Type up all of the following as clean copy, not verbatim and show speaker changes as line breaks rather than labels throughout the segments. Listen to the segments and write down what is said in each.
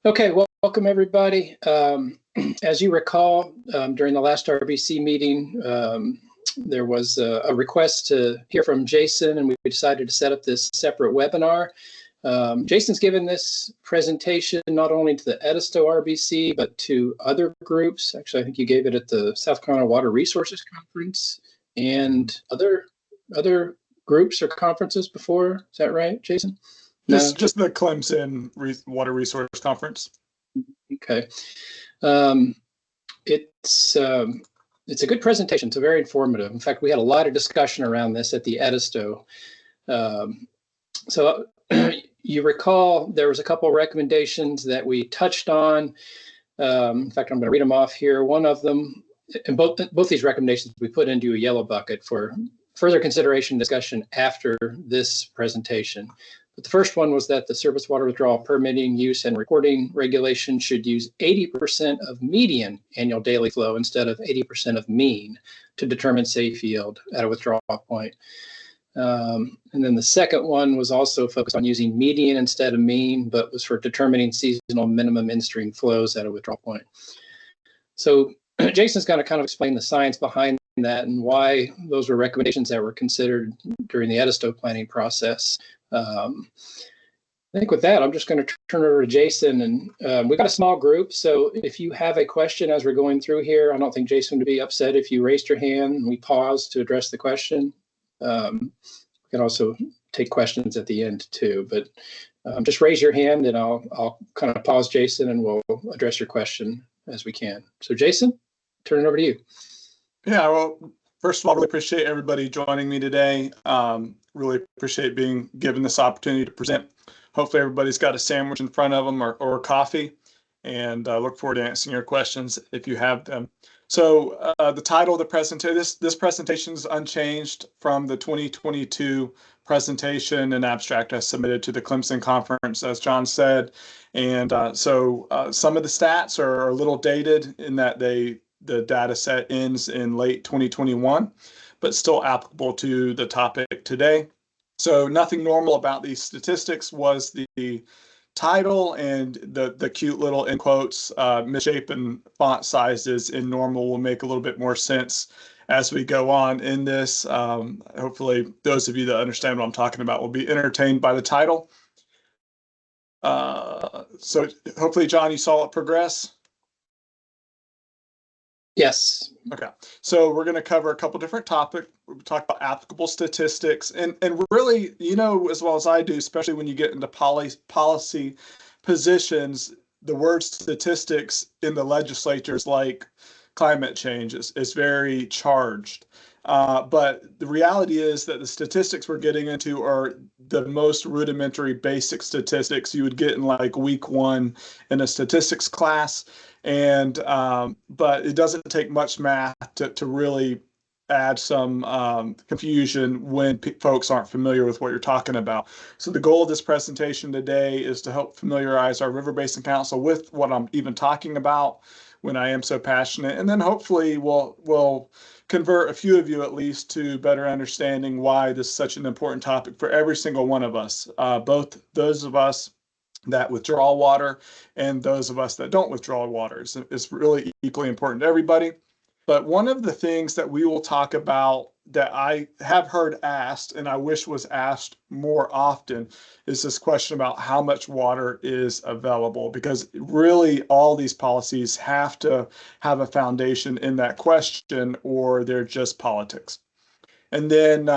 Okay, well, welcome everybody. As you recall, during the last RBC meeting, there was a request to hear from Jason, and we decided to set up this separate webinar. Jason's given this presentation not only to the Edisto RBC, but to other groups. Actually, I think you gave it at the South Carolina Water Resources Conference and other groups or conferences before. Is that right, Jason?
Just the Clemson Water Resource Conference.
Okay. It's a good presentation. It's very informative. In fact, we had a lot of discussion around this at the Edisto. So you recall there was a couple of recommendations that we touched on. In fact, I'm going to read them off here. One of them, and both these recommendations we put into a yellow bucket for further consideration and discussion after this presentation. But the first one was that the surface water withdrawal permitting, use, and reporting regulation should use 80% of median annual daily flow instead of 80% of mean to determine safe yield at a withdrawal point. And then the second one was also focused on using median instead of mean, but was for determining seasonal minimum in-stream flows at a withdrawal point. So Jason's going to kind of explain the science behind that and why those were recommendations that were considered during the Edisto planning process. I think with that, I'm just going to turn it over to Jason. And we've got a small group, so if you have a question as we're going through here, I don't think Jason would be upset if you raised your hand and we pause to address the question. We can also take questions at the end too, but just raise your hand and I'll kind of pause Jason and we'll address your question as we can. So Jason, turn it over to you.
Yeah, well, first of all, really appreciate everybody joining me today. Really appreciate being given this opportunity to present. Hopefully everybody's got a sandwich in front of them or coffee, and look forward to answering your questions if you have them. So the title of the presentation, this presentation is unchanged from the 2022 presentation and abstract I submitted to the Clemson conference, as John said. And so some of the stats are a little dated in that the data set ends in late 2021, but still applicable to the topic today. So nothing normal about these statistics was the title and the cute little in quotes misshapen font sizes in normal will make a little bit more sense as we go on in this. Hopefully those of you that understand what I'm talking about will be entertained by the title. So hopefully, John, you saw it progress.
Yes.
Okay, so we're going to cover a couple different topics. We'll talk about applicable statistics, and really, you know as well as I do, especially when you get into policy positions, the word statistics in the legislature is like climate change. It's very charged. But the reality is that the statistics we're getting into are the most rudimentary basic statistics you would get in like week 1 in a statistics class. And but it doesn't take much math to really add some confusion when folks aren't familiar with what you're talking about. So the goal of this presentation today is to help familiarize our River Basin Council with what I'm even talking about when I am so passionate. And then hopefully we'll convert a few of you at least to better understanding why this is such an important topic for every single one of us, both those of us that withdraw water and those of us that don't withdraw water. It's really equally important to everybody. But one of the things that we will talk about that I have heard asked, and I wish was asked more often, is this question about how much water is available, because really all these policies have to have a foundation in that question or they're just politics. And then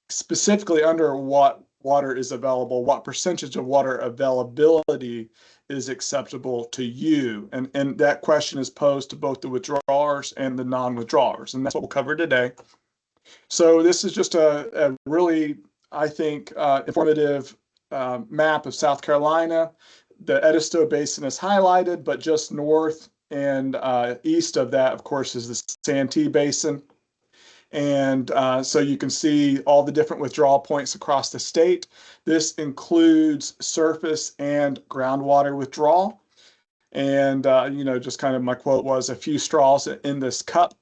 specifically under what water is available, what percentage of water availability is acceptable to you? And that question is posed to both the withdrawers and the non-withdrawers, and that's what we'll cover today. So this is just a really, I think, informative map of South Carolina. The Edisto Basin is highlighted, but just north and east of that, of course, is the Santee Basin. And so you can see all the different withdrawal points across the state. This includes surface and groundwater withdrawal. And, you know, just kind of my quote was, a few straws in this cup.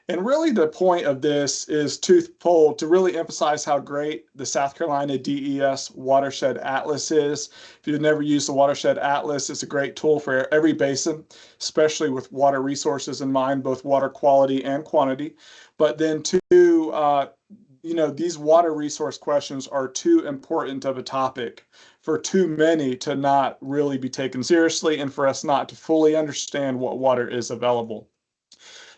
And really the point of this is twofold, to really emphasize how great the South Carolina DES Watershed Atlas is. If you've never used the Watershed Atlas, it's a great tool for every basin, especially with water resources in mind, both water quality and quantity. But then two, these water resource questions are too important of a topic for too many to not really be taken seriously and for us not to fully understand what water is available.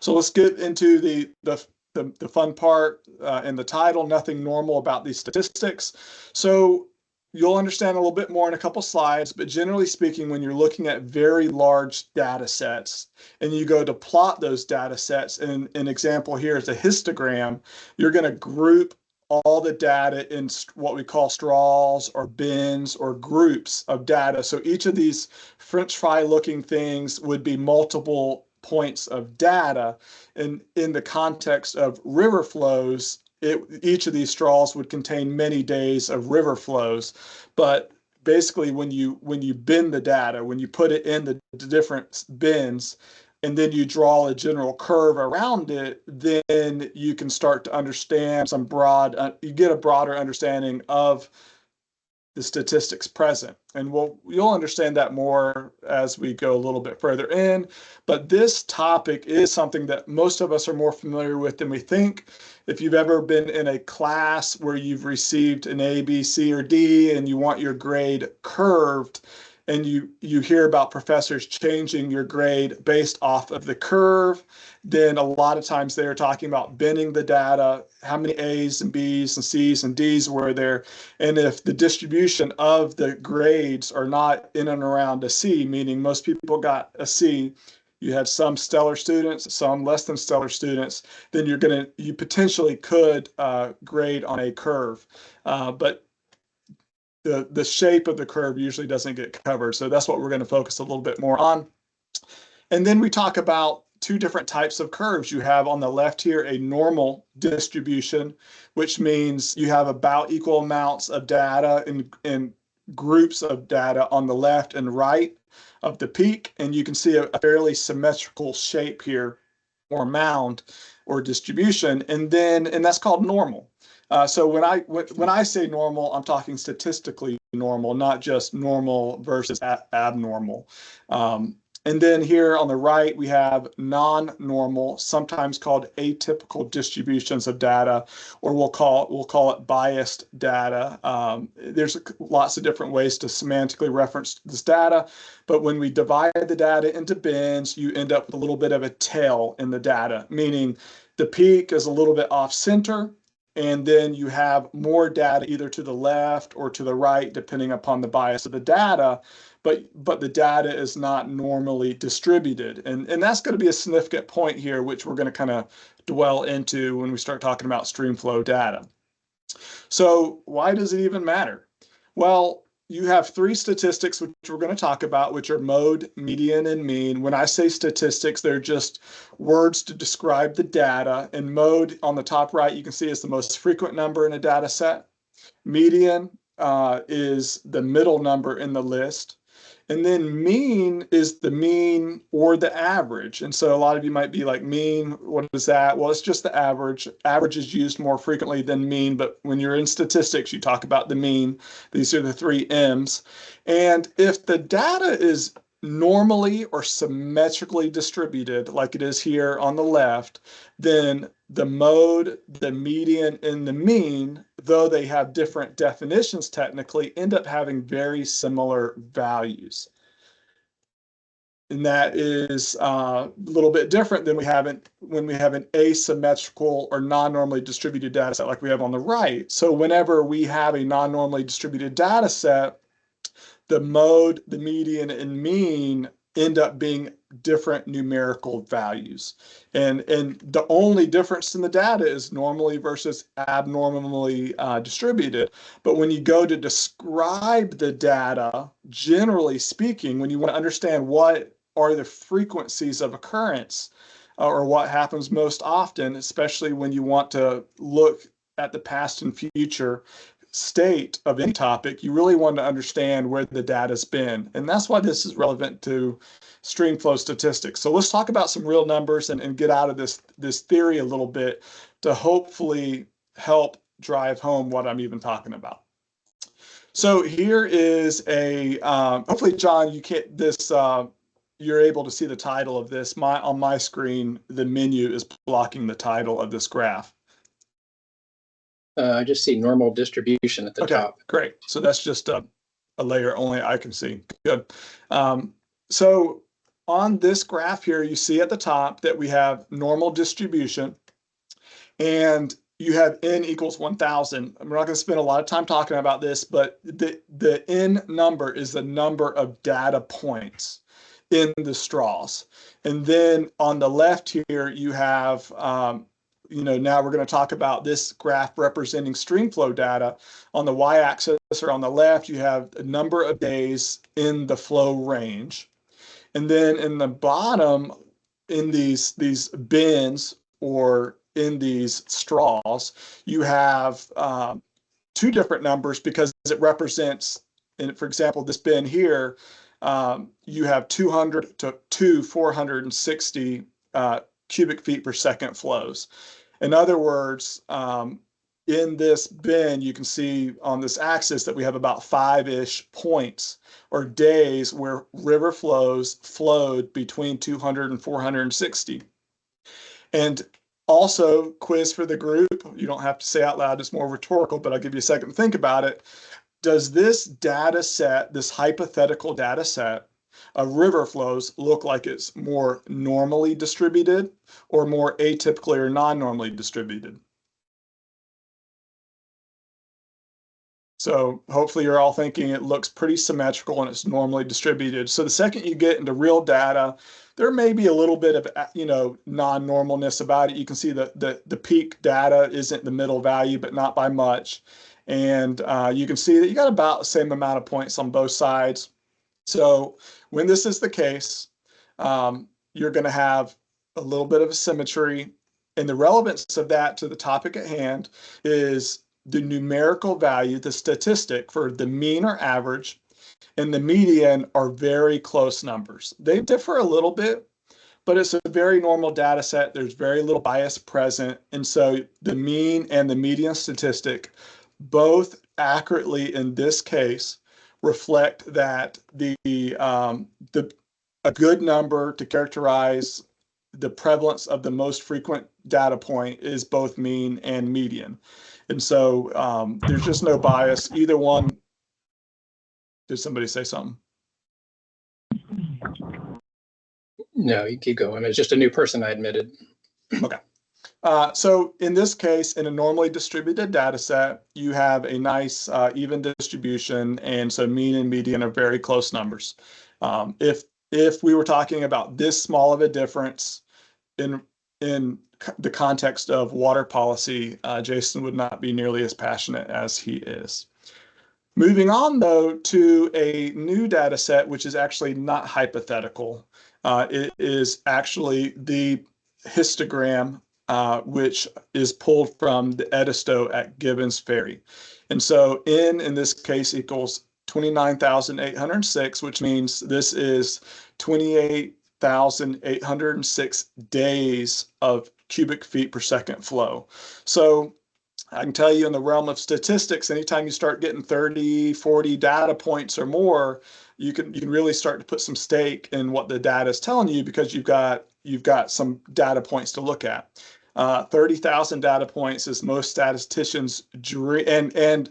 So let's get into the fun part in the title, nothing normal about these statistics. So you'll understand a little bit more in a couple slides, but generally speaking, when you're looking at very large data sets and you go to plot those data sets, and an example here is a histogram, you're going to group all the data in what we call straws or bins or groups of data. So each of these French fry looking things would be multiple points of data. And in the context of river flows, each of these straws would contain many days of river flows. But basically, when you bin the data, when you put it in the different bins, and then you draw a general curve around it, then you can start to understand you get a broader understanding of the statistics present. And you'll understand that more as we go a little bit further in. But this topic is something that most of us are more familiar with than we think. If you've ever been in a class where you've received an A, B, C, or D, and you want your grade curved, and you hear about professors changing your grade based off of the curve, then a lot of times they're talking about binning the data, how many A's and B's and C's and D's were there. And if the distribution of the grades are not in and around a C, meaning most people got a C, you had some stellar students, some less than stellar students, then you potentially could grade on a curve. But the shape of the curve usually doesn't get covered. So that's what we're going to focus a little bit more on. And then we talk about two different types of curves. You have on the left here a normal distribution, which means you have about equal amounts of data in groups of data on the left and right of the peak. And you can see a fairly symmetrical shape here, or mound or distribution. And that's called normal. So when I say normal, I'm talking statistically normal, not just normal versus abnormal. And then here on the right, we have non-normal, sometimes called atypical distributions of data, or we'll call it biased data. There's lots of different ways to semantically reference this data, but when we divide the data into bins, you end up with a little bit of a tail in the data, meaning the peak is a little bit off center, and then you have more data either to the left or to the right, depending upon the bias of the data, but the data is not normally distributed. And that's going to be a significant point here, which we're going to kind of dwell into when we start talking about streamflow data. So why does it even matter? Well, you have three statistics, which we're going to talk about, which are mode, median, and mean. When I say statistics, they're just words to describe the data. And mode on the top right, you can see is the most frequent number in a data set. Median is the middle number in the list. And then mean is the mean or the average. And so a lot of you might be like, mean, what is that? Well, it's just the average. Average is used more frequently than mean, but when you're in statistics, you talk about the mean. These are the three M's. And if the data is normally or symmetrically distributed, like it is here on the left, then the mode, the median, and the mean, though they have different definitions technically, end up having very similar values. And that is a little bit different than when we have an asymmetrical or non-normally distributed data set like we have on the right. So whenever we have a non-normally distributed data set, the mode, the median, and mean end up being different numerical values. And the only difference in the data is normally versus abnormally distributed. But when you go to describe the data, generally speaking, when you want to understand what are the frequencies of occurrence or what happens most often, especially when you want to look at the past and future state of any topic, you really want to understand where the data's been. And that's why this is relevant to stream flow statistics. So let's talk about some real numbers and get out of this theory a little bit to hopefully help drive home what I'm even talking about. So here is a, hopefully, John, you can't, this, you're able to see the title of this. On my screen, the menu is blocking the title of this graph.
I just see normal distribution at the top.
Great. So that's just a layer only I can see. Good. So on this graph here, you see at the top that we have normal distribution, and you have n equals 1,000. We're not going to spend a lot of time talking about this, but the n number is the number of data points in the straws. And then on the left here, you have, now we're going to talk about this graph representing stream flow data. On the y-axis or on the left, you have a number of days in the flow range. And then in the bottom, in these bins or in these straws, you have two different numbers because it represents, for example, this bin here, you have 200 to 460 cubic feet per second flows. In other words, in this bin, you can see on this axis that we have about 5-ish points or days where river flows flowed between 200 and 460. And also, quiz for the group, you don't have to say out loud, it's more rhetorical, but I'll give you a second to think about it. Does this data set, this hypothetical data set of river flows, look like it's more normally distributed or more atypically or non-normally distributed? So hopefully you're all thinking it looks pretty symmetrical and it's normally distributed. So the second you get into real data, there may be a little bit of, non-normalness about it. You can see the peak data isn't the middle value, but not by much. And you can see that you got about the same amount of points on both sides. So when this is the case, you're going to have a little bit of a symmetry. And the relevance of that to the topic at hand is the numerical value, the statistic for the mean or average, and the median are very close numbers. They differ a little bit, but it's a very normal data set. There's very little bias present. And so the mean and the median statistic both accurately in this case reflect that a good number to characterize the prevalence of the most frequent data point is both mean and median. And so there's just no bias. Either one. Did somebody say something?
No, you keep going. It's just a new person I admitted.
Okay. So in this case, in a normally distributed data set, you have a nice even distribution. And so mean and median are very close numbers. If we were talking about this small of a difference in the context of water policy, Jason would not be nearly as passionate as he is. Moving on, though, to a new data set, which is actually not hypothetical. It is actually the histogram, which is pulled from the Edisto at Gibbons Ferry. And so N in this case equals 29,806, which means this is 28,806 days of cubic feet per second flow. So I can tell you in the realm of statistics, anytime you start getting 30, 40 data points or more, you can really start to put some stake in what the data is telling you because you've got some data points to look at. 30,000 data points is most statisticians' dream, and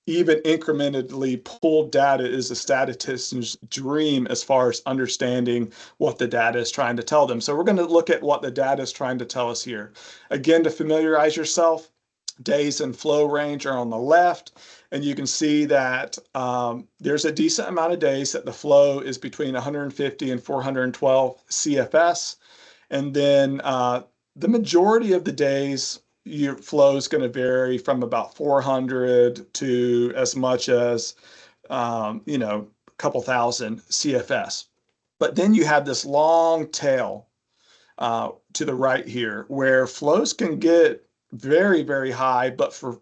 even incrementally pulled data is a statistician's dream as far as understanding what the data is trying to tell them. So we're going to look at what the data is trying to tell us here. Again, to familiarize yourself, days and flow range are on the left, and you can see that there's a decent amount of days that the flow is between 150 and 412 CFS, and then the majority of the days your flow is going to vary from about 400 to as much as a couple thousand CFS. But then you have this long tail to the right here where flows can get very, very high, but for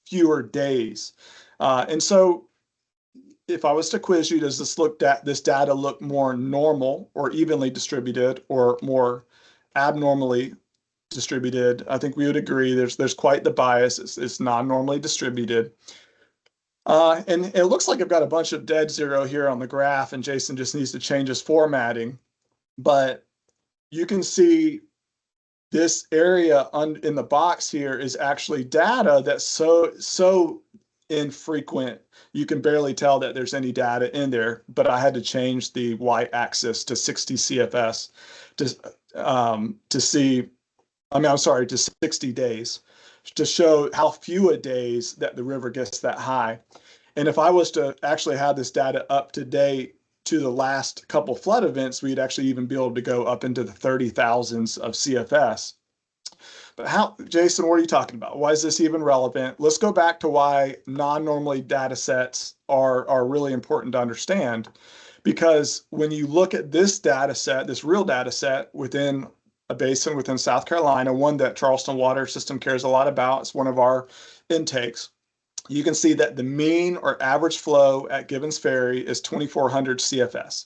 fewer days. And so if I was to quiz you, does this data look more normal or evenly distributed or more abnormally distributed? I think we would agree there's quite the bias. It's non-normally distributed. And it looks like I've got a bunch of dead zero here on the graph, and Jason just needs to change his formatting. But you can see this area in the box here is actually data that's so infrequent, you can barely tell that there's any data in there. But I had to change the y-axis to 60 CFS to see, I'm sorry, to 60 days to show how few days that the river gets that high. And if I was to actually have this data up to date to the last couple flood events, we'd actually even be able to go up into the 30,000s of CFS. But how, Jason, what are you talking about? Why is this even relevant? Let's go back to why non-normally data sets are really important to understand. Because when you look at this data set, this real data set within a basin within South Carolina, one that Charleston Water System cares a lot about, it's one of our intakes, you can see that the mean or average flow at Gibbons Ferry is 2,400 CFS.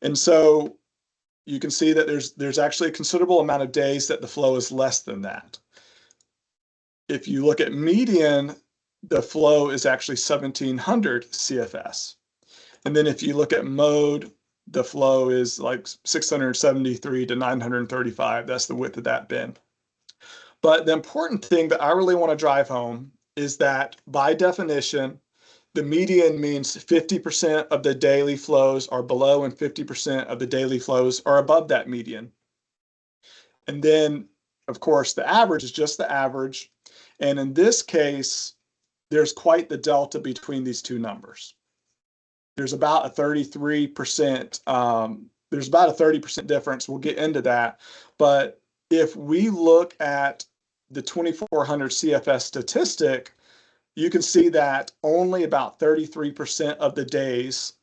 And so you can see that there's actually a considerable amount of days that the flow is less than that. If you look at median, the flow is actually 1,700 CFS. And then if you look at mode, the flow is like 673 to 935. That's the width of that bend. But the important thing that I really want to drive home is that by definition, the median means 50% of the daily flows are below and 50% of the daily flows are above that median. And then, of course, the average is just the average. And in this case, there's quite the delta between these two numbers. There's about a 33%, there's about a 30% difference. We'll get into that. But if we look at the 2,400 CFS statistic, you can see that only about 33% of the days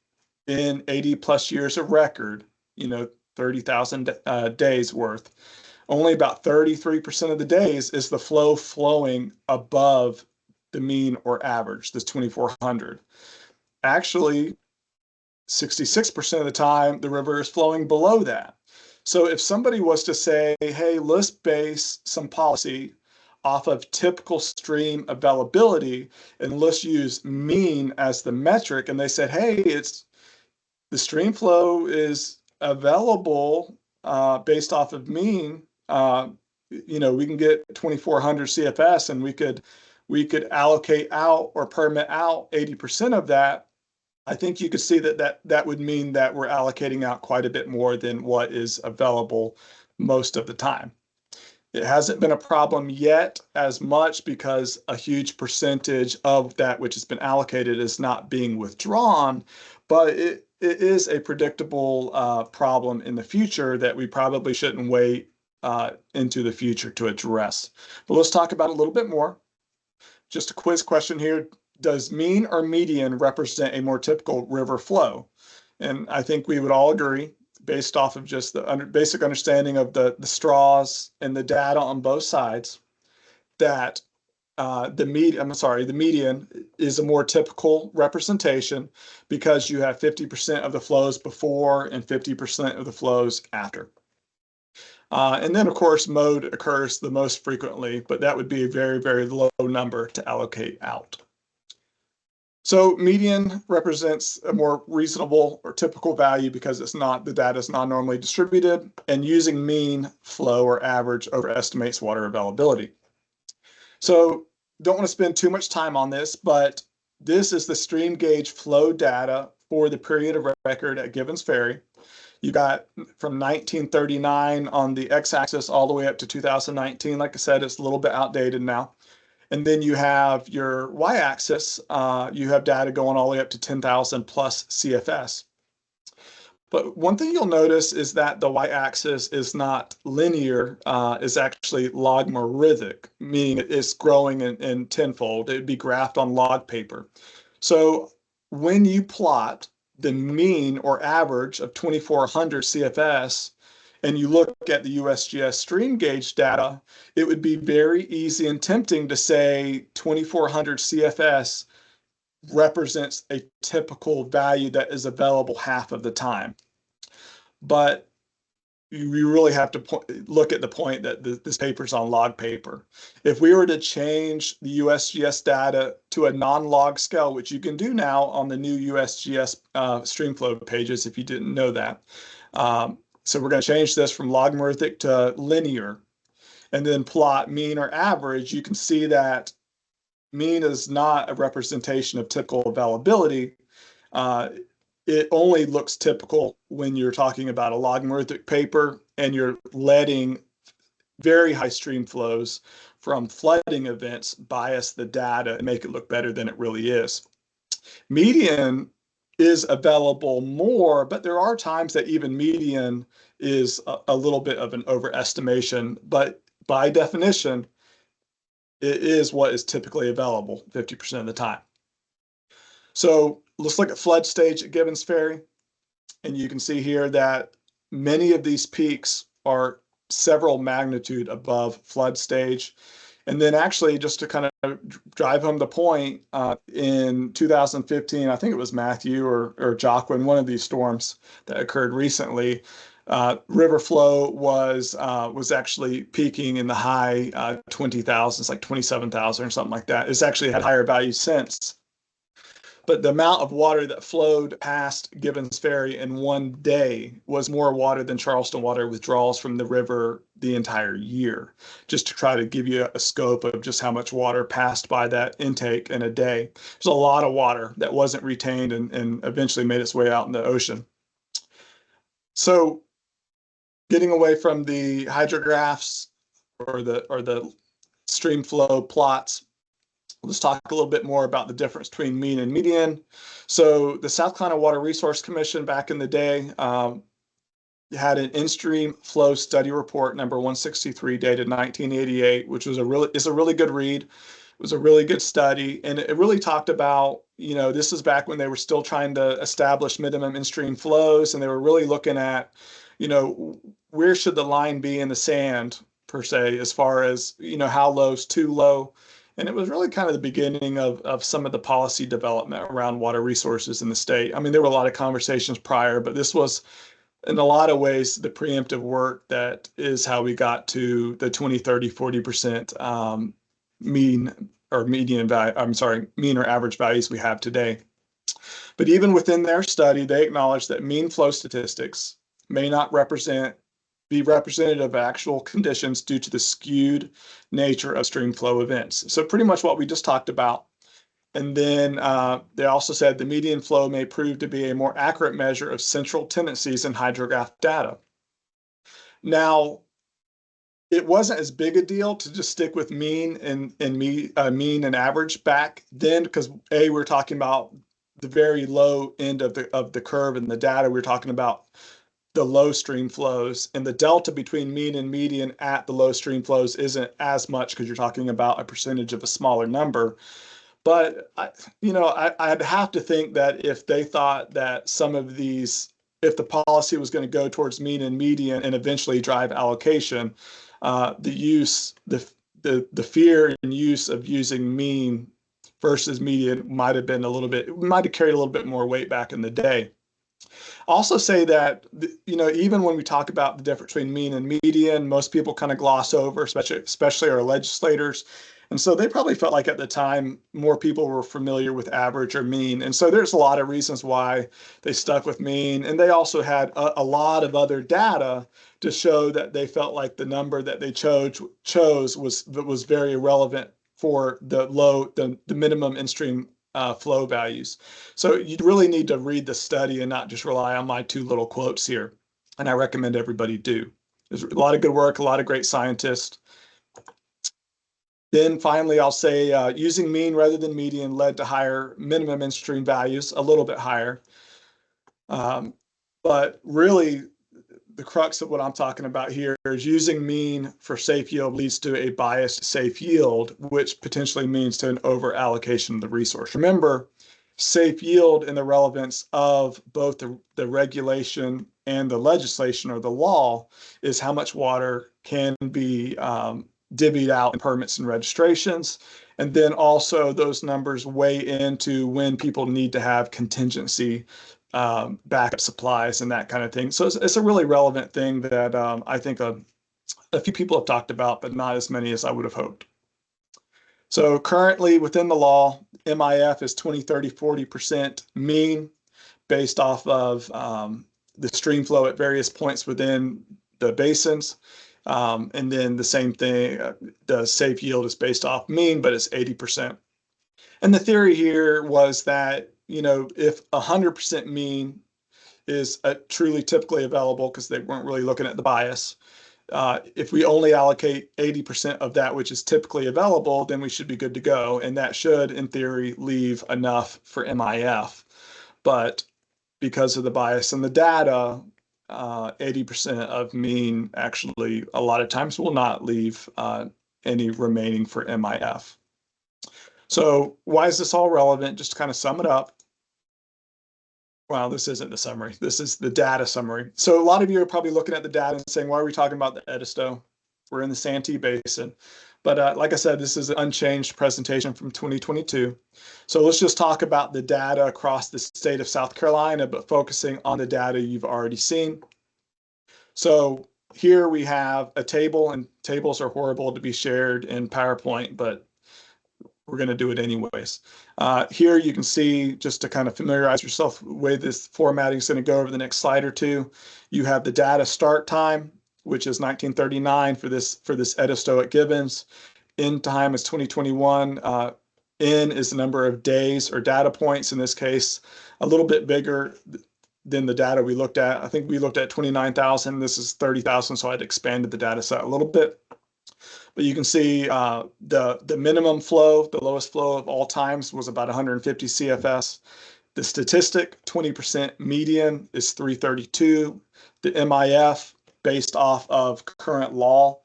in 80 plus years of record, 30,000 days worth, only about 33% of the days is the flow flowing above the mean or average, this 2,400. Actually, 66% of the time, the river is flowing below that. So if somebody was to say, hey, let's base some policy off of typical stream availability, and let's use mean as the metric, and they said, hey, it's the stream flow is available based off of mean, we can get 2,400 CFS, and we could allocate out or permit out 80% of that. I think you could see that would mean that we're allocating out quite a bit more than what is available most of the time. It hasn't been a problem yet as much because a huge percentage of that which has been allocated is not being withdrawn, but it is a predictable problem in the future that we probably shouldn't wait into the future to address. But let's talk about it a little bit more. Just a quiz question here. Does mean or median represent a more typical river flow? And I think we would all agree, based off of just the basic understanding of the straws and the data on both sides, that the median is a more typical representation because you have 50% of the flows before and 50% of the flows after. And then, of course, mode occurs the most frequently, but that would be a very, very low number to allocate out. So median represents a more reasonable or typical value because the data is non-normally distributed, and using mean, flow, or average overestimates water availability. So don't want to spend too much time on this, but this is the stream gauge flow data for the period of record at Gibbons Ferry. You got from 1939 on the x-axis all the way up to 2019. Like I said, it's a little bit outdated now. And then you have your y-axis, you have data going all the way up to 10,000 plus CFS. But one thing you'll notice is that the y-axis is not linear, is actually logarithmic, meaning it's growing in tenfold. It'd be graphed on log paper. So when you plot the mean or average of 2,400 CFS and you look at the USGS stream gauge data, it would be very easy and tempting to say 2400 CFS represents a typical value that is available half of the time. But you really have to look at the point that this paper is on log paper. If we were to change the USGS data to a non-log scale, which you can do now on the new USGS streamflow pages if you didn't know that. So we're going to change this from logarithmic to linear and then plot mean or average. You can see that mean is not a representation of typical availability. It only looks typical when you're talking about a logarithmic paper and you're letting very high stream flows from flooding events bias the data and make it look better than it really is. Median is available more, but there are times that even median is a little bit of an overestimation, but by definition, it is what is typically available 50% of the time. So let's look at flood stage at Gibbons Ferry. And you can see here that many of these peaks are several magnitude above flood stage. And then actually, just to kind of drive home the point, in 2015, I think it was Matthew or Joaquin, one of these storms that occurred recently, river flow was actually peaking in the high 20,000s, like 27,000 or something like that. It's actually had higher values since. But the amount of water that flowed past Gibbons Ferry in one day was more water than Charleston water withdrawals from the river the entire year, just to try to give you a scope of just how much water passed by that intake in a day. There's a lot of water that wasn't retained and eventually made its way out in the ocean. So getting away from the hydrographs or the stream flow plots, let's talk a little bit more about the difference between mean and median. So the South Carolina Water Resource Commission back in the day had an in-stream flow study report number 163 dated 1988, which was is a really good read. It was a really good study, and it really talked about, this is back when they were still trying to establish minimum in-stream flows, and they were really looking at, where should the line be in the sand per se, as far as, how low is too low. And it was really kind of the beginning of some of the policy development around water resources in the state. I mean, there were a lot of conversations prior, but this was, in a lot of ways, the preemptive work that is how we got to the 20, 30, 40% mean or median value, mean or average values we have today. But even within their study, they acknowledged that mean flow statistics may not be representative of actual conditions due to the skewed nature of stream flow events. So pretty much what we just talked about. And then they also said the median flow may prove to be a more accurate measure of central tendencies in hydrograph data. Now, it wasn't as big a deal to just stick with mean and mean and average back then, because we're talking about the very low end of the curve in the data. We're talking about the low stream flows, and the delta between mean and median at the low stream flows isn't as much because you're talking about a percentage of a smaller number. But I'd have to think that if they thought that some of these, if the policy was going to go towards mean and median and eventually drive allocation, the fear and use of using mean versus median might have carried a little bit more weight back in the day. Also say that, even when we talk about the difference between mean and median, most people kind of gloss over, especially our legislators. And so they probably felt like at the time, more people were familiar with average or mean. And so there's a lot of reasons why they stuck with mean. And they also had a lot of other data to show that they felt like the number that they chose was very relevant for the minimum in-stream flow values. So you really need to read the study and not just rely on my two little quotes here. And I recommend everybody do. There's a lot of good work, a lot of great scientists. Then finally, I'll say using mean rather than median led to higher minimum in-stream values, a little bit higher. But really, the crux of what I'm talking about here is using mean for safe yield leads to a biased safe yield, which potentially means to an over allocation of the resource. Remember, safe yield and the relevance of both the regulation and the legislation or the law is how much water can be divvied out in permits and registrations. And then also those numbers weigh into when people need to have contingency backup supplies and that kind of thing. So it's a really relevant thing that I think a few people have talked about, but not as many as I would have hoped. So currently within the law, MIF is 20, 30, 40% mean based off of the stream flow at various points within the basins. And then the same thing, the safe yield is based off mean, but it's 80%. And the theory here was that, you know, if 100% mean is truly typically available, because they weren't really looking at the bias, if we only allocate 80% of that which is typically available, then we should be good to go. And that should, in theory, leave enough for MIF. But because of the bias in the data, 80% of mean actually a lot of times will not leave any remaining for MIF. So why is this all relevant? Just to kind of sum it up. Well, this isn't the summary. This is the data summary. So a lot of you are probably looking at the data and saying, why are we talking about the Edisto? We're in the Santee Basin. But like I said, this is an unchanged presentation from 2022. So let's just talk about the data across the state of South Carolina, but focusing on the data you've already seen. So here we have a table, and tables are horrible to be shared in PowerPoint, but we're going to do it anyways. Here you can see, just to kind of familiarize yourself with the way this formatting is going to go over the next slide or two, you have the data start time, which is 1939 for this Edisto at Gibbons. End time is 2021. N is the number of days or data points, in this case, a little bit bigger than the data we looked at. I think we looked at 29,000. This is 30,000, so I'd expanded the data set a little bit. But you can see the minimum flow, the lowest flow of all times, was about 150 CFS. The statistic, 20% median, is 332. The MIF, based off of current law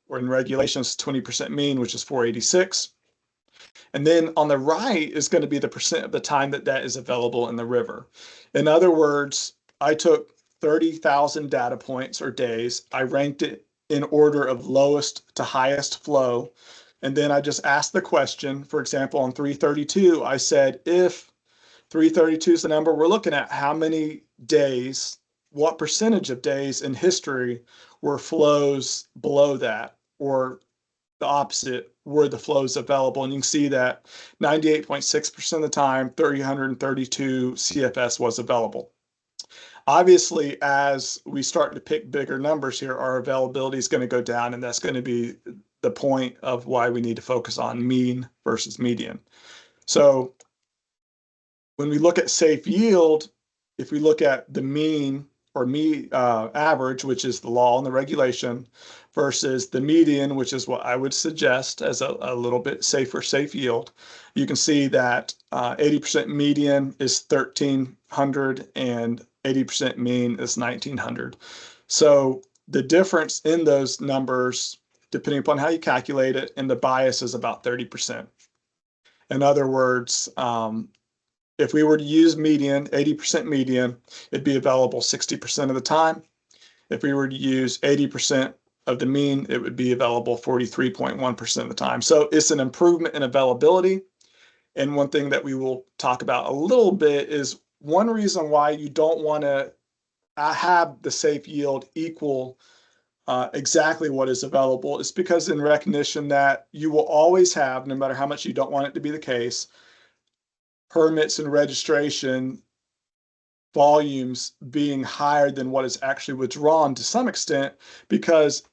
or in regulations, 20% mean, which is 486. And then on the right is going to be the percent of the time that is available in the river. In other words, I took 30,000 data points or days. I ranked it in order of lowest to highest flow. And then I just asked the question, for example, on 332, I said, if 332 is the number we're looking at, how many days, what percentage of days in history were flows below that, or the opposite, were the flows available? And you can see that 98.6% of the time, 332 CFS was available. Obviously, as we start to pick bigger numbers here, our availability is going to go down, and that's going to be the point of why we need to focus on mean versus median. So when we look at safe yield, if we look at the mean or average, which is the law and the regulation, versus the median, which is what I would suggest as a little bit safer safe yield, you can see that 80% median is 1,300 and 80% mean is 1,900. So the difference in those numbers, depending upon how you calculate it, and the bias is about 30%. In other words, if we were to use median, 80% median, it'd be available 60% of the time. If we were to use 80% of the mean, it would be available 43.1% of the time. So it's an improvement in availability. And one thing that we will talk about a little bit is one reason why you don't want to have the safe yield equal exactly what is available is because in recognition that you will always have, no matter how much you don't want it to be the case, permits and registration volumes being higher than what is actually withdrawn to some extent, because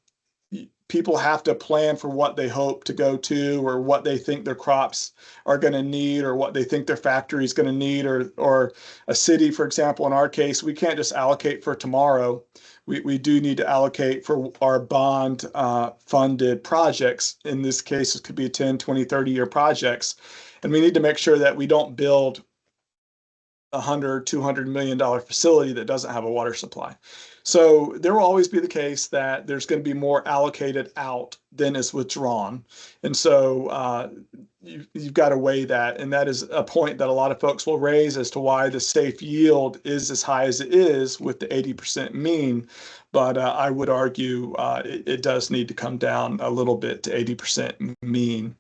people have to plan for what they hope to go to, or what they think their crops are going to need, or what they think their factory is going to need, or a city, for example, in our case, we can't just allocate for tomorrow. We do need to allocate for our bond funded projects. In this case, it could be 10, 20, 30-year projects. And we need to make sure that we don't build $200 million facility that doesn't have a water supply. So there will always be the case that there's going to be more allocated out than is withdrawn. And so you've got to weigh that. And that is a point that a lot of folks will raise as to why the safe yield is as high as it is with the 80% mean. But I would argue it does need to come down a little bit to 80% mean.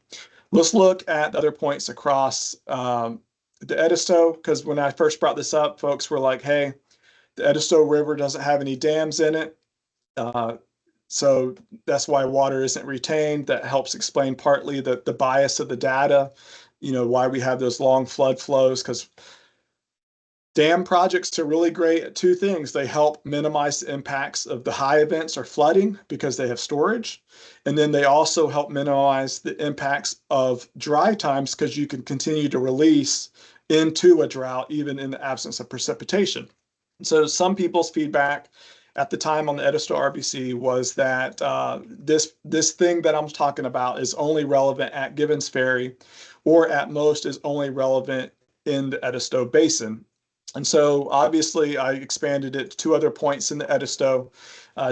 Let's look at the other points across the Edisto, because when I first brought this up, folks were like, hey, the Edisto River doesn't have any dams in it. So that's why water isn't retained. That helps explain partly the bias of the data, why we have those long flood flows, because dam projects are really great at two things. They help minimize the impacts of the high events or flooding because they have storage. And then they also help minimize the impacts of dry times because you can continue to release into a drought even in the absence of precipitation. So some people's feedback at the time on the Edisto RBC was that this thing that I'm talking about is only relevant at Gibbons Ferry, or at most is only relevant in the Edisto Basin. And so obviously I expanded it to two other points in the Edisto.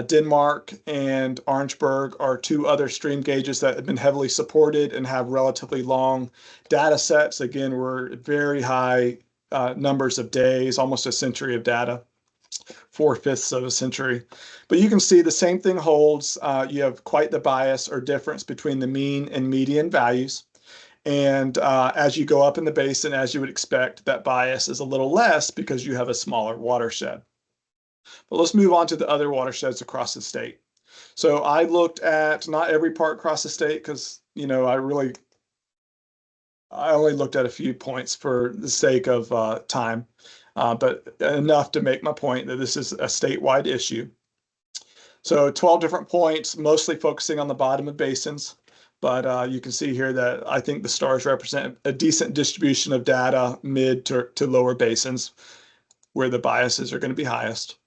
Denmark and Orangeburg are two other stream gauges that have been heavily supported and have relatively long data sets. Again, we're very high numbers of days, almost a century of data, 4/5 of a century. But you can see the same thing holds. You have quite the bias or difference between the mean and median values. And as you go up in the basin, as you would expect, that bias is a little less because you have a smaller watershed. But let's move on to the other watersheds across the state. So I looked at not every part across the state because, I only looked at a few points for the sake of time, but enough to make my point that this is a statewide issue. So 12 different points, mostly focusing on the bottom of basins. But you can see here that I think the stars represent a decent distribution of data mid to lower basins where the biases are going to be highest.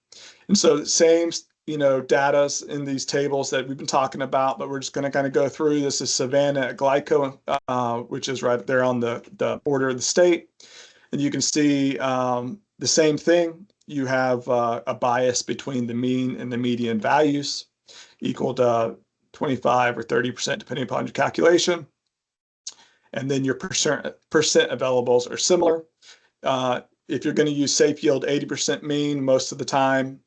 And so the same, data in these tables that we've been talking about, but we're just going to kind of go through. This is Savannah at Glyco, which is right there on the border of the state. And you can see the same thing. You have a bias between the mean and the median values equal to 25 or 30%, depending upon your calculation. And then your percent availables are similar. If you're going to use safe yield 80% mean, most of the time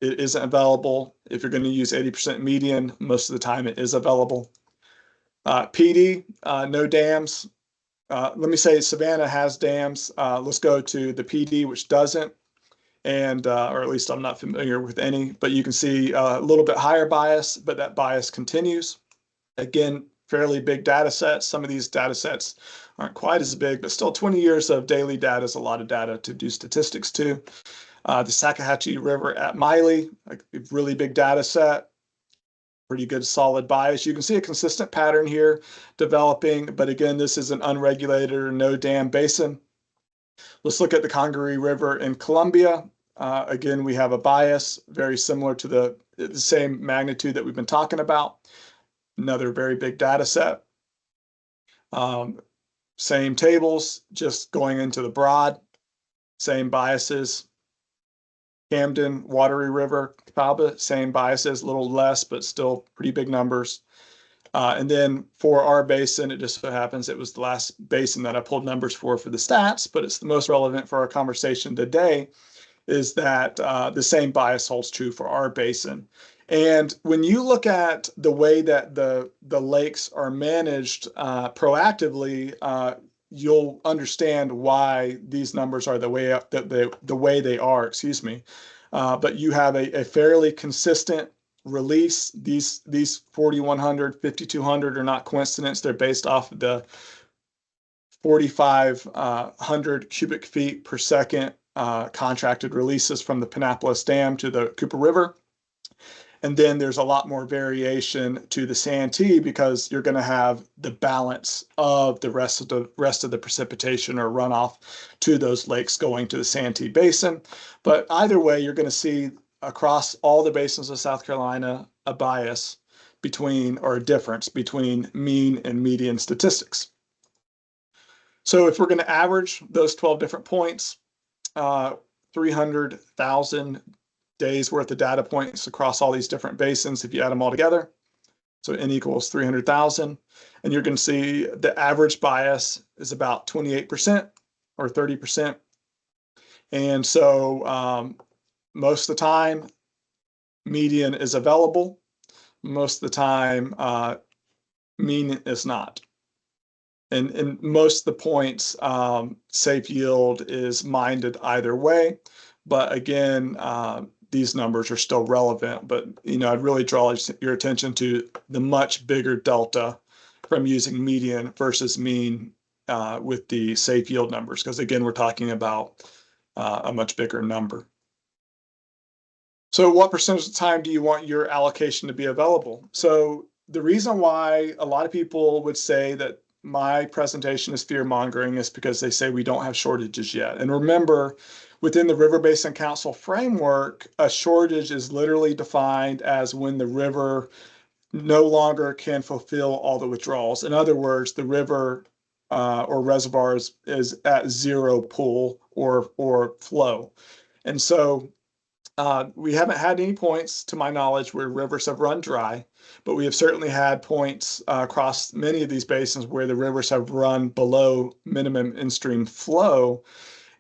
it isn't available. If you're going to use 80% median, most of the time it is available. PD, no dams. Let me say Savannah has dams. Let's go to the PD, which doesn't. And or at least I'm not familiar with any, but you can see a little bit higher bias, but that bias continues. Again, fairly big data sets. Some of these data sets aren't quite as big, but still 20 years of daily data is a lot of data to do statistics to. The Sakahatchee River at Miley, a really big data set, pretty good solid bias. You can see a consistent pattern here developing, but again, this is an unregulated or no dam basin. Let's look at the Congaree River in Columbia. Again, we have a bias very similar to the same magnitude that we've been talking about. Another very big data set. Same tables, just going into the broad, same biases. Camden, Watery River, Catawba, same biases, a little less, but still pretty big numbers. And then for our basin, it just so happens it was the last basin that I pulled numbers for the stats, but it's the most relevant for our conversation today, is that the same bias holds true for our basin. And when you look at the way that the lakes are managed proactively, you'll understand why these numbers are the way they are, excuse me. But you have a fairly consistent release. These 4,100, 5,200 are not coincidence. They're based off of the 4,500 cubic feet per second contracted releases from the Pinnapolis Dam to the Cooper River. And then there's a lot more variation to the Santee because you're going to have the balance of the rest of the precipitation or runoff to those lakes going to the Santee Basin. But either way, you're going to see across all the basins of South Carolina a bias between, or a difference between, mean and median statistics. So if we're going to average those 12 different points, 300,000 days worth of data points across all these different basins if you add them all together. So N equals 300,000. And you're going to see the average bias is about 28% or 30%. And so most of the time, median is available. Most of the time, mean is not. And most of the points, safe yield is minded either way. But again, these numbers are still relevant. But, I'd really draw your attention to the much bigger delta from using median versus mean with the safe yield numbers. Because again, we're talking about a much bigger number. So what percentage of the time do you want your allocation to be available? So the reason why a lot of people would say that my presentation is fear-mongering is because they say we don't have shortages yet. And remember, within the River Basin Council framework, a shortage is literally defined as when the river no longer can fulfill all the withdrawals. In other words, the river or reservoir is at zero pull or flow. And so we haven't had any points, to my knowledge, where rivers have run dry, but we have certainly had points across many of these basins where the rivers have run below minimum in-stream flow.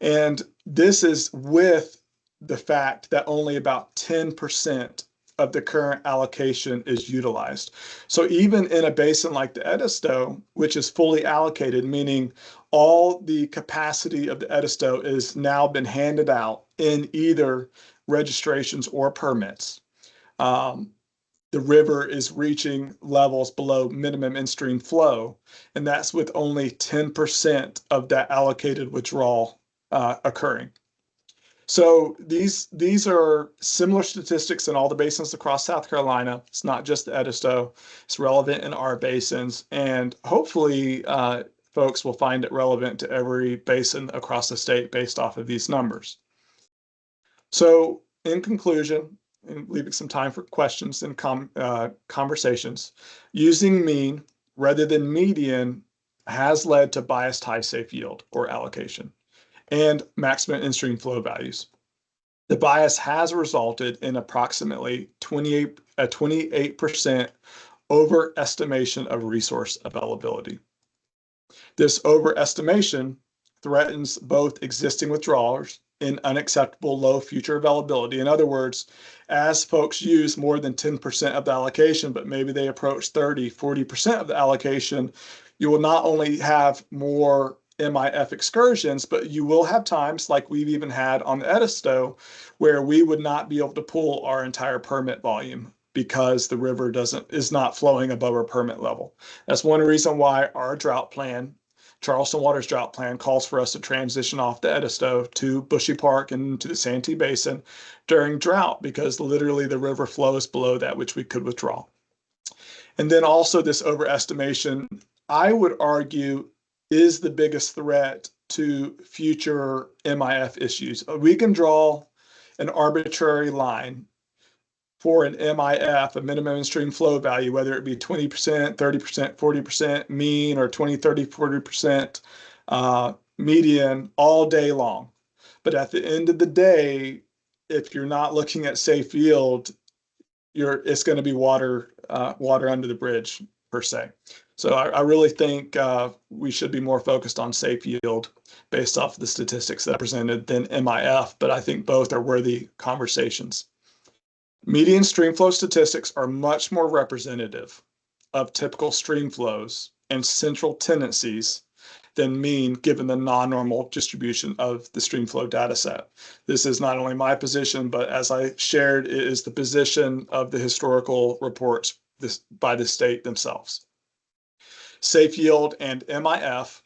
And this is with the fact that only about 10% of the current allocation is utilized. So even in a basin like the Edisto, which is fully allocated, meaning all the capacity of the Edisto is now been handed out in either registrations or permits, the river is reaching levels below minimum in-stream flow, and that's with only 10% of that allocated withdrawal occurring. So these are similar statistics in all the basins across South Carolina. It's not just the Edisto. It's relevant in our basins, and hopefully folks will find it relevant to every basin across the state based off of these numbers. So in conclusion, and leaving some time for questions and conversations, using mean rather than median has led to biased high safe yield or allocation and maximum in-stream flow values. The bias has resulted in approximately 28% overestimation of resource availability. This overestimation threatens both existing withdrawals in unacceptable low future availability. In other words, as folks use more than 10% of the allocation, but maybe they approach 30, 40% of the allocation, you will not only have more MIF excursions, but you will have times like we've even had on the Edisto where we would not be able to pull our entire permit volume because the river is not flowing above our permit level. That's one reason why our drought plan, Charleston Water's drought plan, calls for us to transition off the Edisto to Bushy Park and to the Santee Basin during drought, because literally the river flows below that which we could withdraw. And then also this overestimation, I would argue, is the biggest threat to future MIF issues. We can draw an arbitrary line for an MIF, a minimum in-stream flow value, whether it be 20%, 30%, 40% mean, or 20, 30, 40% median all day long. But at the end of the day, if you're not looking at safe yield, it's going to be water under the bridge per se. So I really think we should be more focused on safe yield based off of the statistics that are presented than MIF, but I think both are worthy conversations. Median stream flow statistics are much more representative of typical stream flows and central tendencies than mean, given the non-normal distribution of the stream flow data set. This is not only my position, but as I shared, it is the position of the historical reports by the state themselves. Safe yield and MIF,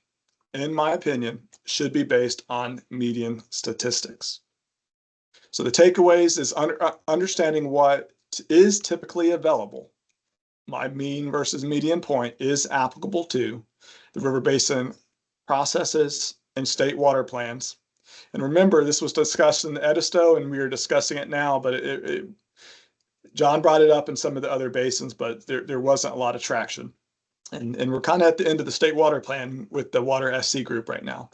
in my opinion, should be based on median statistics. So the takeaways is understanding what is typically available. My mean versus median point is applicable to the river basin processes and state water plans. And remember, this was discussed in the Edisto, and we are discussing it now, but John brought it up in some of the other basins, but there wasn't a lot of traction. And we're kind of at the end of the state water plan with the water SC group right now.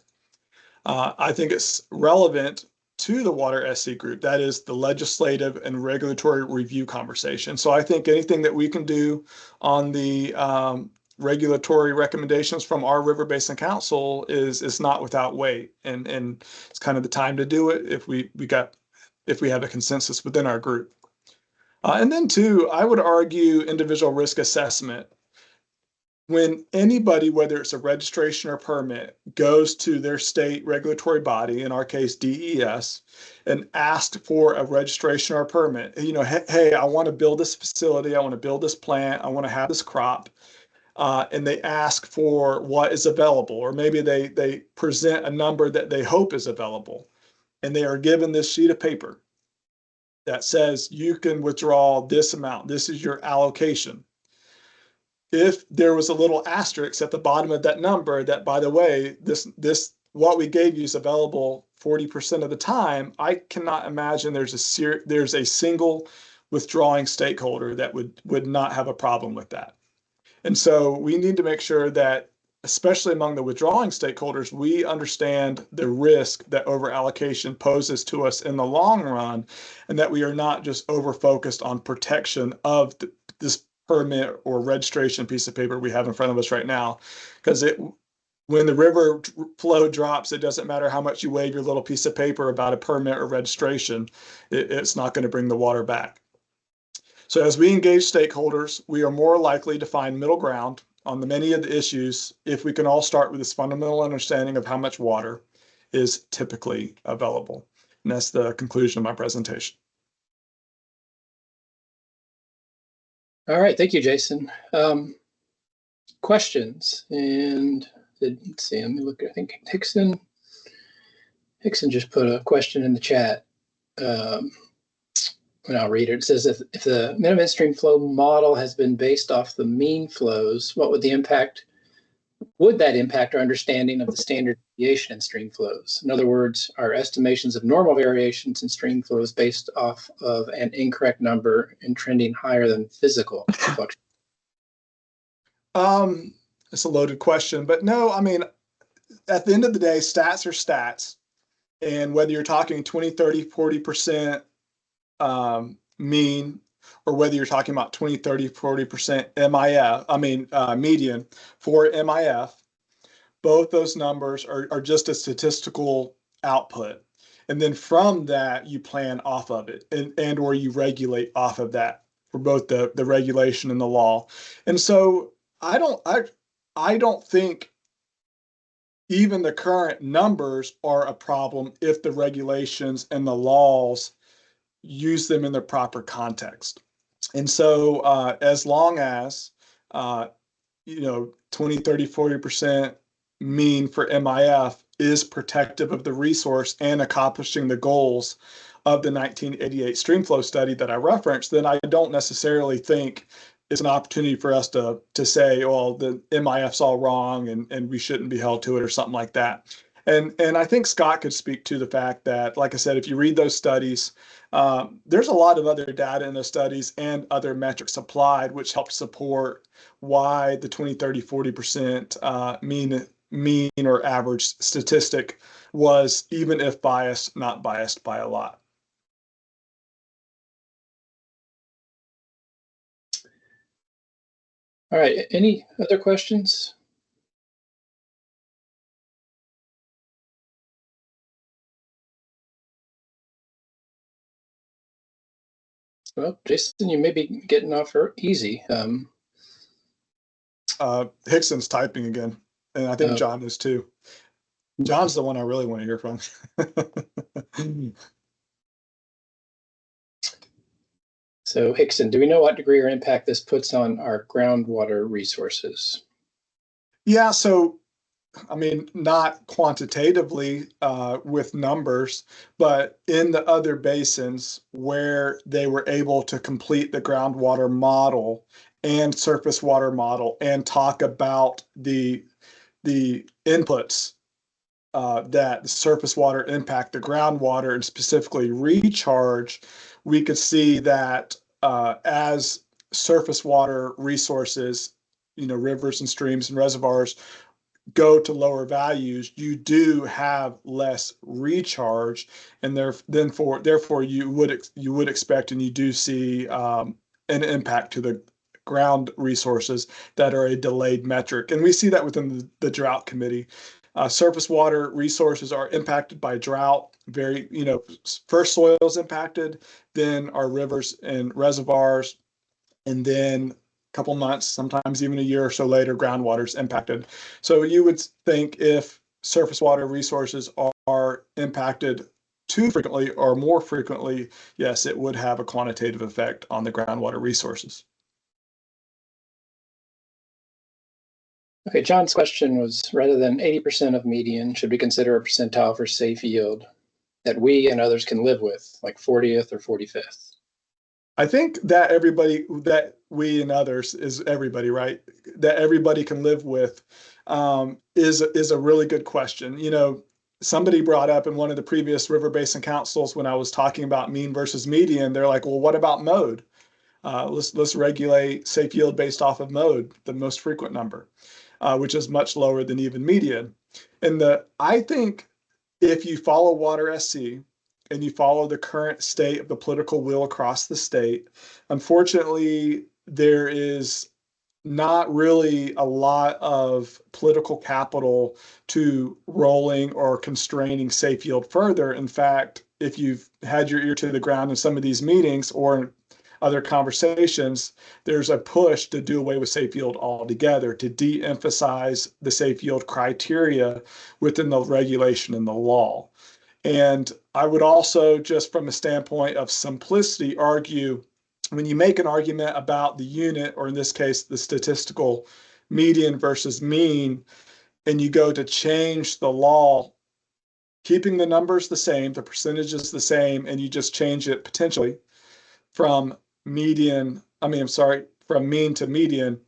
I think it's relevant to the Water SC group. That is the legislative and regulatory review conversation. So I think anything that we can do on the regulatory recommendations from our River Basin Council is not without weight, and it's kind of the time to do it if we have a consensus within our group. And then two, I would argue individual risk assessment. When anybody, whether it's a registration or permit, goes to their state regulatory body, in our case DES, and asks for a registration or a permit, hey, I want to build this facility, I want to build this plant, I want to have this crop, and they ask for what is available, or maybe they present a number that they hope is available, and they are given this sheet of paper that says you can withdraw this amount, this is your allocation. If there was a little asterisk at the bottom of that number that, by the way, this what we gave you is available 40% of the time, I cannot imagine there's a single withdrawing stakeholder that would not have a problem with that. And so we need to make sure that, especially among the withdrawing stakeholders, we understand the risk that over-allocation poses to us in the long run, and that we are not just over-focused on protection of this permit or registration piece of paper we have in front of us right now. Because when the river flow drops, it doesn't matter how much you wave your little piece of paper about a permit or registration, it's not going to bring the water back. So as we engage stakeholders, we are more likely to find middle ground on many of the issues if we can all start with this fundamental understanding of how much water is typically available. And that's the conclusion of my presentation.
All right, thank you, Jason. Questions? And let's see, let me look. I think Hickson just put a question in the chat. And I'll read it. It says, if the minimum stream flow model has been based off the mean flows, what would that impact our understanding of the standard deviation in stream flows? In other words, are estimations of normal variations in stream flows based off of an incorrect number and trending higher than physical fluctuations?
It's a loaded question, but no, I mean, at the end of the day, stats are stats. And whether you're talking 20, 30, 40% mean, or whether you're talking about 20, 30, 40% median for MIF, both those numbers are just a statistical output. And then from that, you plan off of it and or you regulate off of that for both the regulation and the law. And so I don't think even the current numbers are a problem if the regulations and the laws use them in the proper context. And so as long as 20, 30, 40% mean for MIF is protective of the resource and accomplishing the goals of the 1988 streamflow study that I referenced, then I don't necessarily think it's an opportunity for us to say, well, the MIF's all wrong and we shouldn't be held to it or something like that. And I think Scott could speak to the fact that, like I said, if you read those studies, there's a lot of other data in those studies and other metrics applied, which help support why the 20, 30, 40% mean or average statistic was, even if biased, not biased by a lot.
All right, any other questions? Well, Jason, you may be getting off easy.
Hickson's typing again, and I think John is too. John's the one I really want to hear from.
So Hickson, do we know what degree or impact this puts on our groundwater resources?
Yeah, so I mean, not quantitatively with numbers, but in the other basins where they were able to complete the groundwater model and surface water model and talk about the inputs that the surface water impact the groundwater and specifically recharge, we could see that as surface water resources, rivers and streams and reservoirs go to lower values, you do have less recharge, and therefore you would expect, and you do see an impact to the ground resources that are a delayed metric. And we see that within the drought committee. Surface water resources are impacted by drought. First soil is impacted, then our rivers and reservoirs, and then a couple months, sometimes even a year or so later, groundwater is impacted. So you would think if surface water resources are impacted too frequently or more frequently, yes, it would have a quantitative effect on the groundwater resources.
Okay, John's question was, rather than 80% of median, should we consider a percentile for safe yield that we and others can live with, like 40th or 45th?
I think that we and others is everybody, right? That everybody can live with is a really good question. Somebody brought up in one of the previous river basin councils when I was talking about mean versus median, they're like, well, what about mode? Let's regulate safe yield based off of mode, the most frequent number, which is much lower than even median. And I think if you follow Water SC and you follow the current state of the political will across the state, unfortunately, there is not really a lot of political capital to rolling or constraining safe yield further. In fact, if you've had your ear to the ground in some of these meetings or other conversations, there's a push to do away with safe yield altogether, to de-emphasize the safe yield criteria within the regulation and the law. And I would also, just from a standpoint of simplicity, argue when you make an argument about the unit, or in this case, the statistical median versus mean, and you go to change the law, keeping the numbers the same, the percentages the same, and you just change it potentially from mean to median.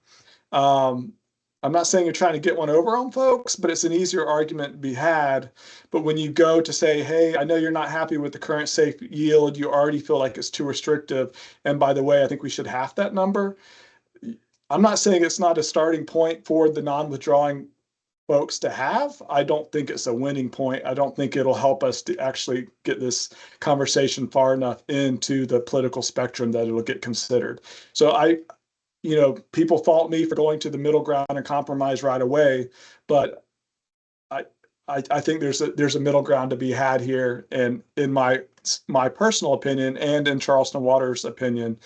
I'm not saying you're trying to get one over on folks, but it's an easier argument to be had. But when you go to say, hey, I know you're not happy with the current safe yield, you already feel like it's too restrictive. And by the way, I think we should half that number. I'm not saying it's not a starting point for the non-withdrawing folks to have. I don't think it's a winning point. I don't think it'll help us to actually get this conversation far enough into the political spectrum that it'll get considered. So people fault me for going to the middle ground and compromise right away, but I think there's a middle ground to be had here. And in my personal opinion, and in Charleston Water's opinion,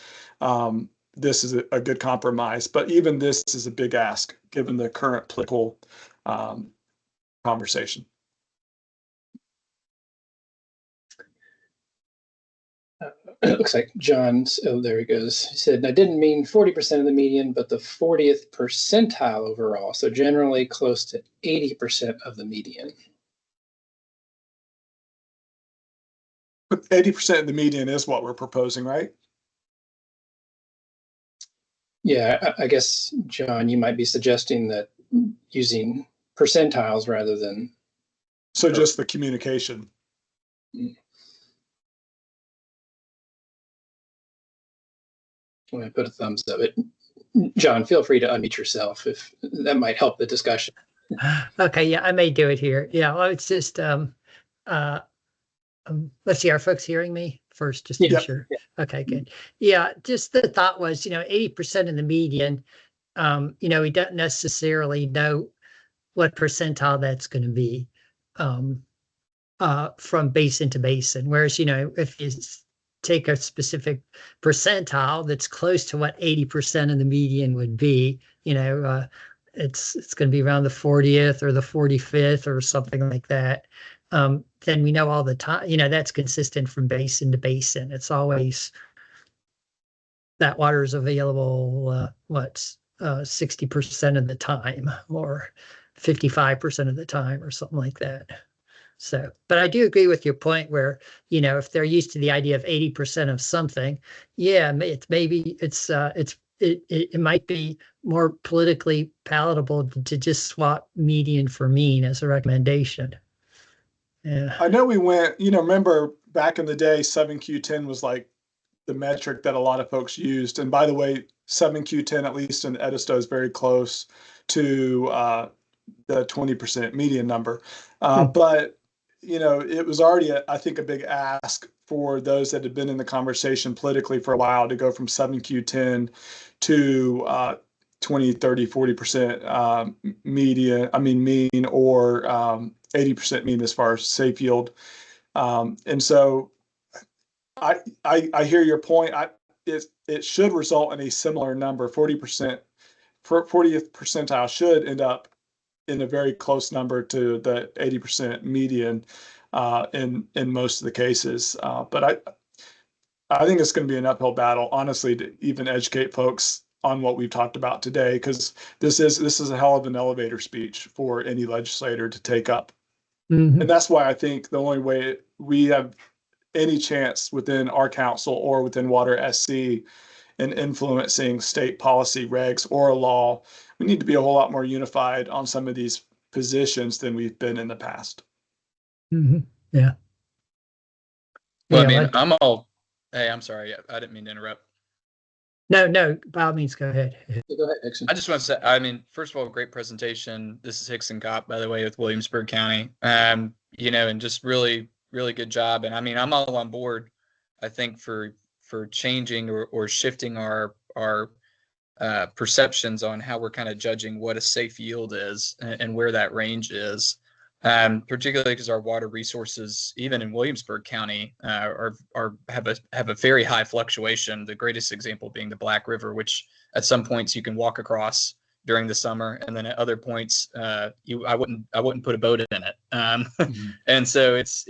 this is a good compromise. But even this is a big ask given the current political conversation.
It looks like John's, oh, there he goes. He said, I didn't mean 40% of the median, but the 40th percentile overall. So generally close to 80% of the median.
But 80% of the median is what we're proposing, right?
Yeah, I guess, John, you might be suggesting that using percentiles rather than.
So just the communication.
I'm going to put a thumbs up. John, feel free to unmute yourself if that might help the discussion.
Okay, yeah, I may do it here. Yeah, well, it's just let's see, are folks hearing me first, just to be sure? Yeah. Okay, good. Yeah, just the thought was, 80% of the median, we don't necessarily know what percentile that's going to be from basin to basin. Whereas, if you take a specific percentile that's close to what 80% of the median would be, it's going to be around the 40th or the 45th or something like that. Then we know all the time, that's consistent from basin to basin. It's always that water is available, 60% of the time or 55% of the time or something like that. So, but I do agree with your point where, if they're used to the idea of 80% of something, yeah, it might be more politically palatable to just swap median for mean as a recommendation. Yeah.
I know we went, remember back in the day, 7Q10 was like the metric that a lot of folks used. And by the way, 7Q10, at least in Edisto, is very close to the 20% median number. But, you know, it was already, I think, a big ask for those that had been in the conversation politically for a while to go from 7Q10 to 20, 30, 40% mean, or 80% mean as far as safe yield. And so I hear your point. It should result in a similar number. 40%, 40th percentile should end up in a very close number to the 80% median in most of the cases. But I think it's going to be an uphill battle, honestly, to even educate folks on what we've talked about today, because this is a hell of an elevator speech for any legislator to take up. And that's why I think the only way we have any chance within our council or within Water SC in influencing state policy regs or a law, we need to be a whole lot more unified on some of these positions than we've been in the past.
Yeah.
Well, I mean, hey, I'm sorry. I didn't mean to interrupt.
No, by all means, go ahead.
Go ahead, Hickson.
I just want to say, I mean, first of all, great presentation. This is Hickson Kopp, by the way, with Williamsburg County. You know, and just really, really good job. And I mean, I'm all on board, I think, for changing or shifting our perceptions on how we're kind of judging what a safe yield is and where that range is. Particularly because our water resources, even in Williamsburg County, have a very high fluctuation. The greatest example being the Black River, which at some points you can walk across during the summer, and then at other points I wouldn't put a boat in it. And so it's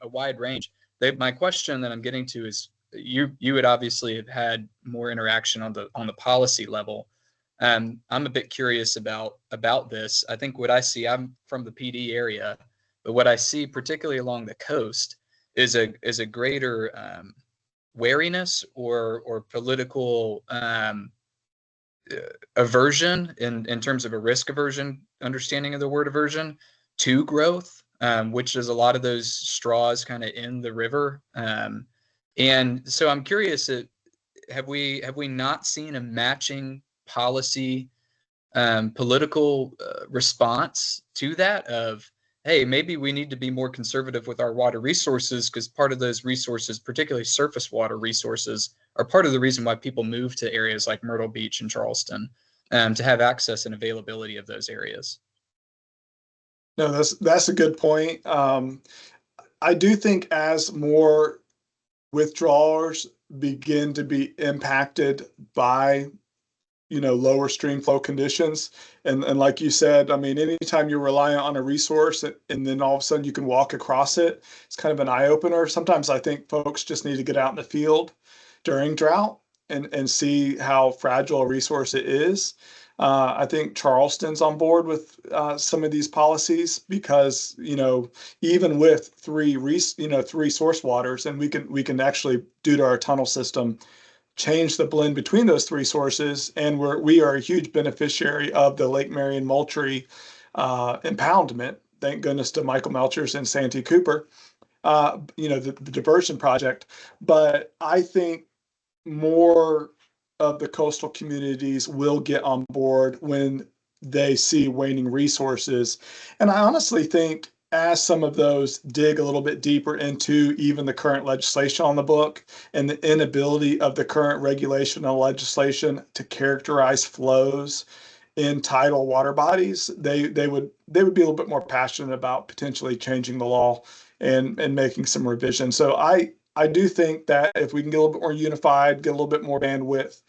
a wide range. My question that I'm getting to is you would obviously have had more interaction on the policy level. I'm a bit curious about this. I think what I see, I'm from the PD area, but what I see particularly along the coast is a greater wariness or political aversion in terms of a risk aversion, understanding of the word aversion to growth, which is a lot of those straws kind of in the river. And so I'm curious, have we not seen a matching policy political response to that of, hey, maybe we need to be more conservative with our water resources, because part of those resources, particularly surface water resources, are part of the reason why people move to areas like Myrtle Beach and Charleston, to have access and availability of those areas.
No, that's a good point. I do think as more withdrawals begin to be impacted by, you know, lower stream flow conditions, and like you said, I mean, anytime you're reliant on a resource and then all of a sudden you can walk across it, it's kind of an eye opener. Sometimes I think folks just need to get out in the field during drought and see how fragile a resource it is. I think Charleston's on board with some of these policies because, you know, even with three source waters, and we can actually, due to our tunnel system, change the blend between those three sources, and we are a huge beneficiary of the Lake Marion Moultrie impoundment. Thank goodness to Michael Melchers and Santee Cooper, you know, the diversion project. But I think more of the coastal communities will get on board when they see waning resources. And I honestly think as some of those dig a little bit deeper into even the current legislation on the book and the inability of the current regulation and legislation to characterize flows in tidal water bodies, they would be a little bit more passionate about potentially changing the law and making some revisions. So I do think that if we can get a little bit more unified, get a little bit more bandwidth,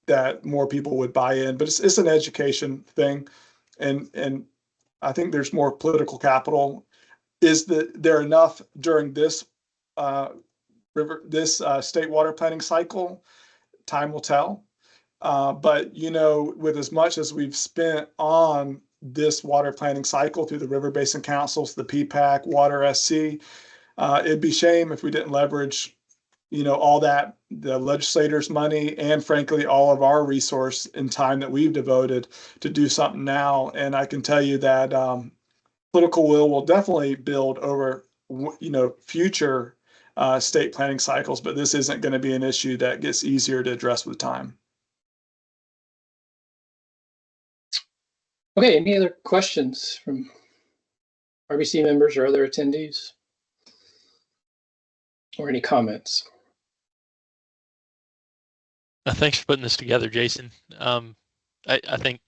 that more people would buy in. But it's an education thing, and I think there's more political capital. Is there enough during this state water planning cycle? Time will tell. But you know, with as much as we've spent on this water planning cycle through the River Basin Councils, the PPAC, Water SC, it'd be a shame if we didn't leverage, you know, all that, the legislators' money, and frankly, all of our resource and time that we've devoted to do something now. And I can tell you that political will definitely build over, you know, future state planning cycles, but this isn't going to be an issue that gets easier to address with time.
Okay, any other questions from RBC members or other attendees? Or any comments?
Thanks for putting this together, Jason. I think,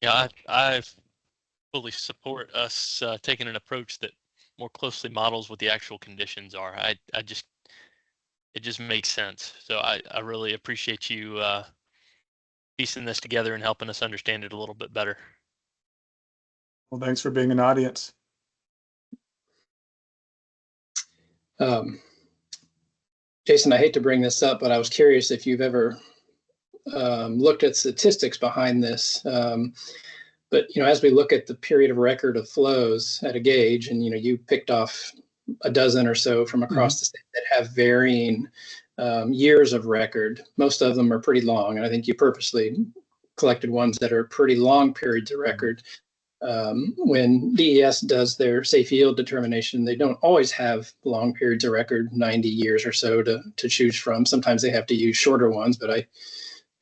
yeah, I fully support us taking an approach that more closely models what the actual conditions are. It just makes sense. So I really appreciate you piecing this together and helping us understand it a little bit better.
Well, thanks for being an audience.
Jason, I hate to bring this up, but I was curious if you've ever looked at statistics behind this. But as we look at the period of record of flows at a gauge, and you picked off a dozen or so from across the state that have varying years of record. Most of them are pretty long, and I think you purposely collected ones that are pretty long periods of record. When DES does their safe yield determination, they don't always have long periods of record, 90 years or so to choose from. Sometimes they have to use shorter ones, but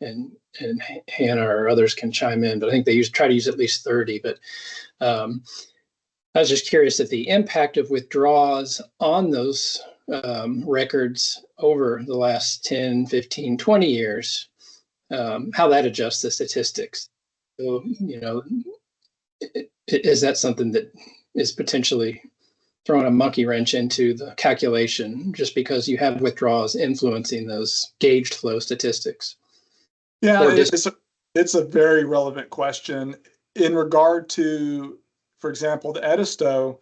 and Hannah or others can chime in, but I think they try to use at least 30. But I was just curious if the impact of withdrawals on those records over the last 10, 15, 20 years, how that adjusts the statistics. So, is that something that is potentially throwing a monkey wrench into the calculation just because you have withdrawals influencing those gauged flow statistics?
Yeah, it's a very relevant question. In regard to, for example, the Edisto,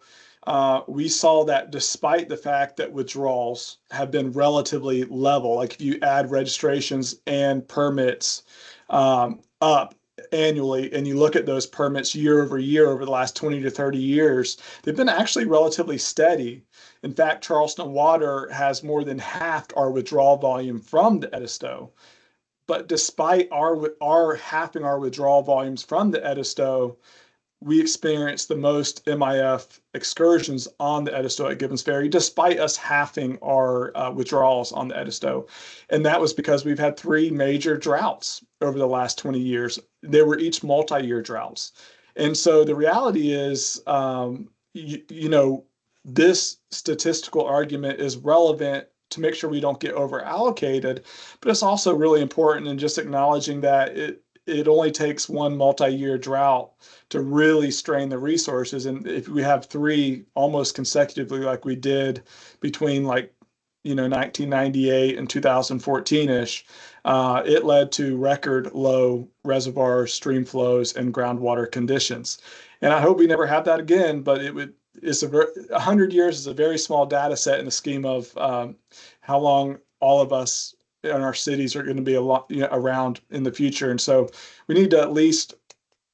we saw that despite the fact that withdrawals have been relatively level, like if you add registrations and permits up annually, and you look at those permits year over year over the last 20 to 30 years, they've been actually relatively steady. In fact, Charleston Water has more than halved our withdrawal volume from the Edisto. But despite our halving our withdrawal volumes from the Edisto, we experienced the most MIF excursions on the Edisto at Gibbons Ferry, despite us halving our withdrawals on the Edisto. And that was because we've had 3 major droughts over the last 20 years. They were each multi-year droughts. And so the reality is, this statistical argument is relevant to make sure we don't get over allocated, but it's also really important in just acknowledging that it only takes one multi-year drought to really strain the resources. And if we have 3 almost consecutively, like we did between 1998 and 2014-ish, it led to record low reservoir stream flows and groundwater conditions. And I hope we never have that again, but 100 years is a very small data set in the scheme of how long all of us in our cities are going to be around in the future. And so we need to at least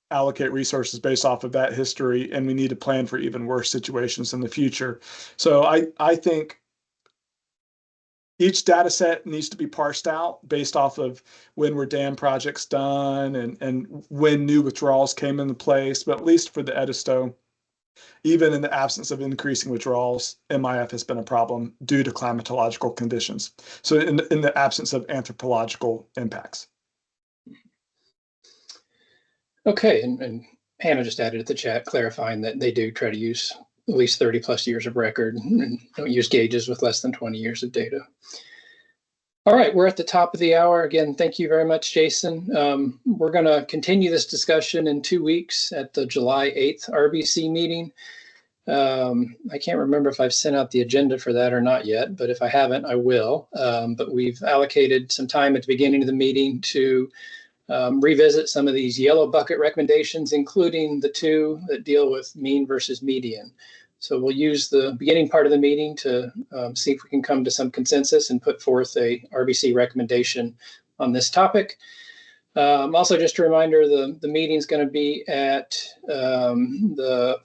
allocate resources based off of that history, and we need to plan for even worse situations in the future. So I think each data set needs to be parsed out based off of when were dam projects done and when new withdrawals came into place. But at least for the Edisto, even in the absence of increasing withdrawals, MIF has been a problem due to climatological conditions. So in the absence of anthropological impacts.
Okay, and Hannah just added at the chat clarifying that they do try to use at least 30 plus years of record and don't use gauges with less than 20 years of data. All right, we're at the top of the hour. Again, thank you very much, Jason. We're going to continue this discussion in 2 weeks at the July 8th RBC meeting. I can't remember if I've sent out the agenda for that or not yet, but if I haven't, I will. But we've allocated some time at the beginning of the meeting to revisit some of these yellow bucket recommendations, including the 2 that deal with mean versus median. So we'll use the beginning part of the meeting to see if we can come to some consensus and put forth a RBC recommendation on this topic. Also, just a reminder, the meeting is going to be at the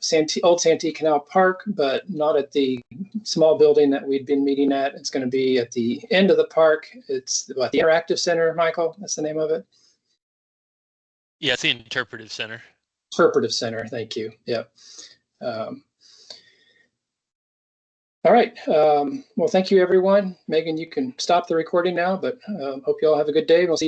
old Santee Canal Park, but not at the small building that we'd been meeting at. It's going to be at the end of the park. It's the Interactive Center, Michael? That's the name of it?
Yeah, it's the Interpretive Center.
Interpretive Center, thank you. Yeah. All right. Well, thank you, everyone. Megan, you can stop the recording now, but hope you all have a good day. We'll see you